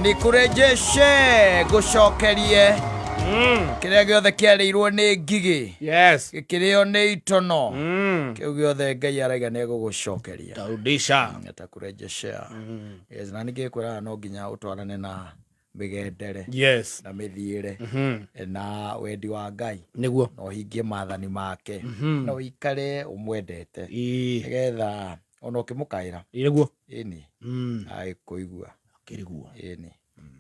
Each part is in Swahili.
nikurejeshe gucokerie kiria giothe kiareirwo ni ngigi gikirio ni itono kiu giothe Ngai araiga ni gugucokeria takurejeshea na ningikwira no nginya utwarane na migendere na mithiire na wendi wa Ngai niguo no hingie maathani make no ikare umwendete nigetha ona ukimukaira niguo ini ai kuigua kiriguo ini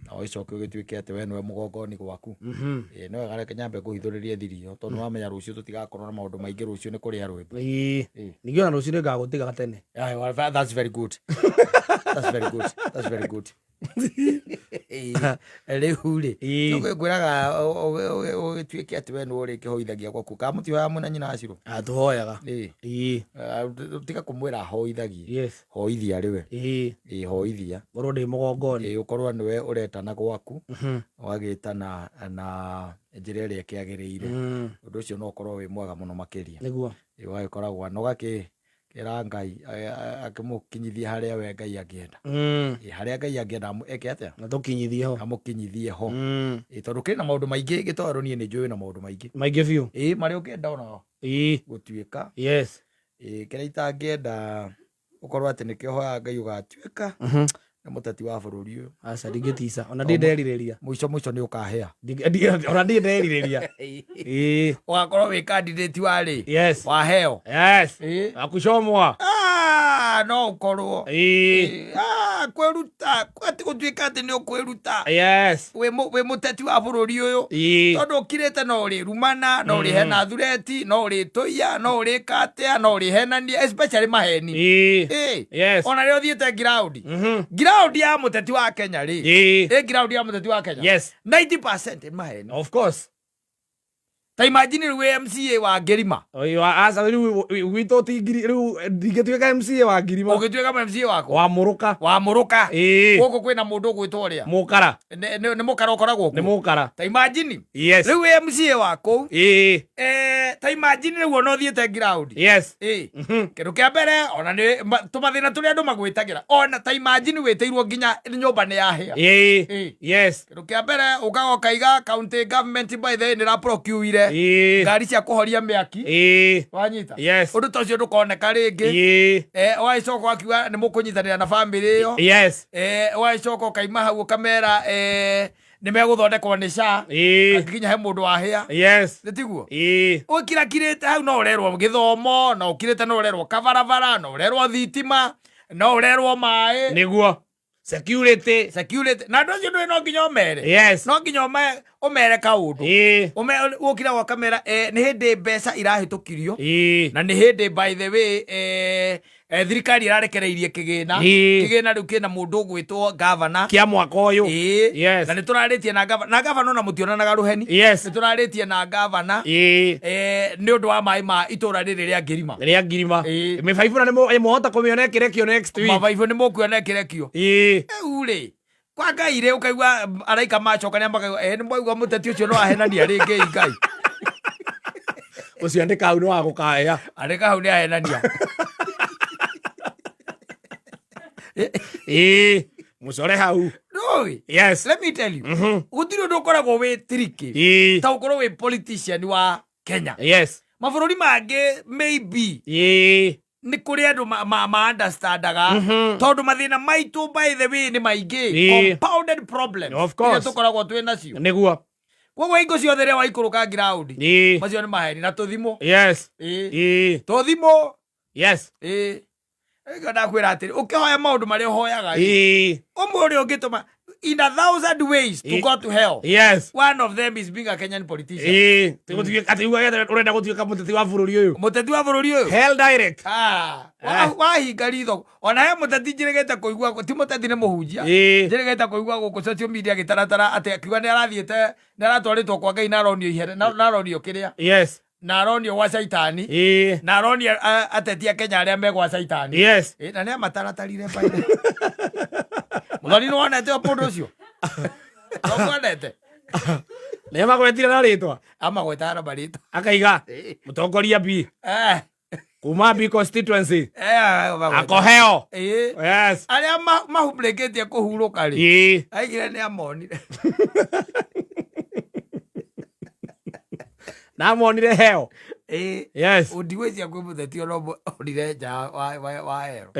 no icoke ugituike ate we nwe mugongoni gwaku no wega nyambe kuhithuririe thirio tondu wamenya rucio tutigakorwo na maundu maingi rucio ni kuria rwimbo nigiona rucio ni ngagutiga gatene that's very good that's very good Elehuri kwiraga ugituike ate we nwe uri kihoithagia gwaku ka mutioya muna nyina aciro atuhoyaga tiga kumwira hoithagie hoithia riwe hoithia gorwo ndi mugongoni ukorwo niwe uretana gwaku wagitana na njira iria kiagiriire undu ucio no ukorwo wi mwega muno makiria niguo wagikoragwo no gaki kira Ngai akimukinyithia haria we Ngai angienda haria Ngai angienda eke atia na tukinyithie ho amukinyithie ho tondu kina maundu maingi gitwaro nie ni njui na maundu maingi biu mari ukienda ona gutuika kira itangienda ukorwo ati nikio hoya Ngai ugatuika na mutati wa bururi uyu aca ndingitica ona ndindeririria muico ni ukahea ona ndindeririria ugakorwo wi candidate wari wa heo akucomwa no ukorwo kweruta kwati gutuika ati ni ukwiruta wi muteti wa bururi uyu tondu ukirite no uri rumana no uri hena thureti no uri toya no uri katea no uri henania especially maheni ona rio thiete ground ya muteti wa Kenya ground ya muteti wa Kenya 90% maheni of course. Ta imagine we MCA wa Ngirima. Asa wito tigiri ndingetuika MCA wa Ngirima. Ugituika MCA wako. Wa Muruka. Goko kwina mundu gwitwo ria. Mukara. Ni mukara ukoragwo ku. Ni mukara. Ta imagine. Riu we MCA wako. Ta imagine riu no thiete ground. Kindu kia mbere ona ni tumathina turia andu magwitagira. Ona ta imagine witeirwo nginya nyumba ni yahia. Kindu kia mbere ugagoka iga county government by the ni ra procure ngari cia kuhoria miaki wanyita undu tocio ndukoneka ringi waicoka akiuga ni mukunyitanira na family iyo waicoka kaima hau ukamera ni meguthondekwo ni SHA akinya he mundu wahia nitiguo ukirakirite hau no urerwo githomo no ukirite no urerwo kabaravara no urerwo thitima no urerwo mai niguo security na ndocio ndwe no nginya omere no nginya omere kaundu ukira gwa kamera ni hindi mbeca irahitukirio na ni hindi by the way thirikari irarekereirie kigina riu kina mundu ugwitwo governor kia mwaka uyu na nituraritie na governor na mutionanaga ruheni nituraritie na governor ni undu wa mai ma itura riri ria Ngirima mibaibu na ni muhota kumiona kirekio next week mabaibu ni mukuona kirekio uri kwa Ngai ri ukaigua araika macokania makaiga ni moigwa muteti ucio no ahenania ringi Ngai ucio andika hau no agukaya andika hau ni ahenania mucore hau let me tell you gutiri undu ukoragwo wi triki ta ukorwo wi politician wa Kenya mabururi mangi maybe ni kuri andu ma understandaga tondu mathina maitu by the way ni maingi compounded problems of course tukoragwo twi nacio niguo koguo ingo ciothe ria waikuruka ground macio ni maheni na tuthimo tuthimo ndakwira atiri ukihoya maundu maria uhoyaga umwe uri ungituma in 1,000 ways to go to hell one of them is being a Kenyan politician urenda gutuika muteti wa bururi uyu hell direct wahinga ritho ona he muteti njirigite kuigua ti muteti ni muhunjia njirigite kuigua guku social media gitaratara ati akiuga ni arathiete ni aratwaritwo kwa Ngai na aronio ihere na aronio kiria na aronio wa caitani na aronio atetia Kenya aria me gwa caitani na ni amataratarire baile muthoni no wonete mundu ucio no wonete ni magwetire na ritwa amagwetara marita akaiga mutongoria bi kuma B constituency akoheo yes aria mahumleketie kuhuruka ri aigire ni amonire na monire heo yes undiwecia kwimuthetio no onire nja wa hero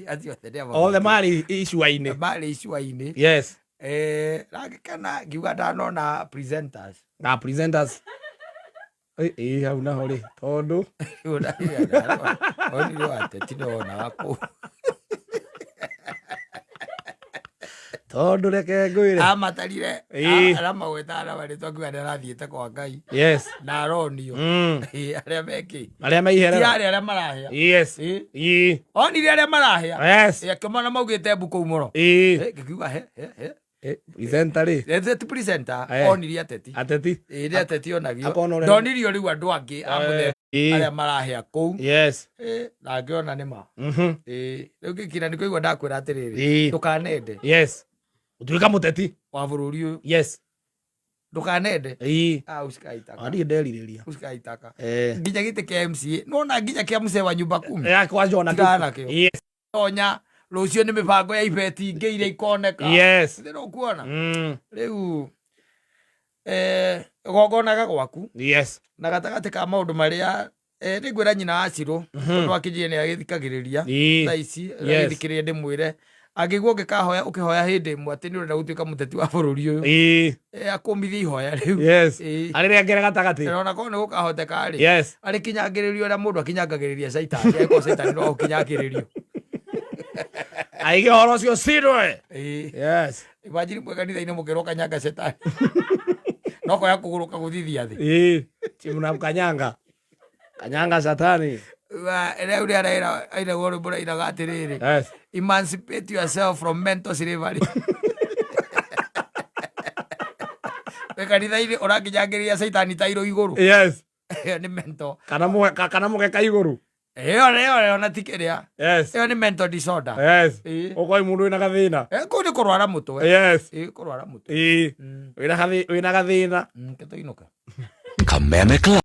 acio tene all the mari icua-ini yes ragikana ngiuga ndanona presenters hau naho rĩ tondũ onire wateti ndonaga kũ tondũ reke ngwĩre amatarire arĩa magwĩtaga na marĩtwa ngiuga nĩarathiĩte kwa Ngai yes na aronio arĩa meki arĩa meiherera arĩa marahĩa yes onire arĩa marahĩa yes akĩmona maugĩte mbu kũu mũro ngĩkiuga he presenter rĩ presenter onirie ateti nĩ ateti onagio ndonirio rĩu andũ angĩ arĩa marahĩa kũu yes na ngĩona nĩma rĩu ngĩkira nĩ kũigua ndakwĩra atĩrĩrĩ ndũkanende yes ũtuĩka mũteti wa bũrũri ũyũ yes ndũkanende usikaitaka nderirĩria usikaitaka nginya gĩtĩ kĩa MCA nona nginya kĩa mzee wa nyumba kumi kwa Jona kĩo yes tonya rũcio nĩ mĩbango ya ibeti ingĩ iria ikoneka yes ndĩrũkuona rĩu gogonaga gwaku yes na gatagatĩ ka maũndũ marĩa nĩ ngwĩra nyina wa Cirũ tondũ akĩnjire nĩ agĩthikagĩrĩria thaa ici agĩthikĩrĩria ndĩmwĩre angĩguo ũngĩkahoya ũkĩhoya hĩndĩ ĩmwe atĩ nĩ ũrenda gũtuĩka mũteti wa bũrũri ũyũ akũmithia ihoya rĩu arĩrĩa ngere gatagatĩ ona korwo nĩ gũkahoteka rĩ arĩ kinyangĩrĩrio ũrĩa mũndũ akinyangagĩrĩria caitani agĩkorwo caitani no gũkinyangĩrĩrio aige horo ũcio cirwe yes imagine mwe kanitha-inĩ mũkĩrwo kanyanga caitani no koya kũgũrũka gũthithia thĩ chimuna kanyanga satani rĩu nĩ arairagwo rwĩmbo rairaga atĩrĩrĩ emancipate yourself from mental slavery wĩ kanitha-inĩ ũrakinyangĩrĩria caitani tairũ igũrũ yes nĩ mental kana mũgeka igũrũ ĩyo ona ti kĩrĩa ĩyo nĩ mental disorder ũkoi mũndũ wĩna gathĩna kũu nĩ kũrwara mũtwe kũrwara mũtwe wĩna gathĩna kĩtũinũka Kameme Club.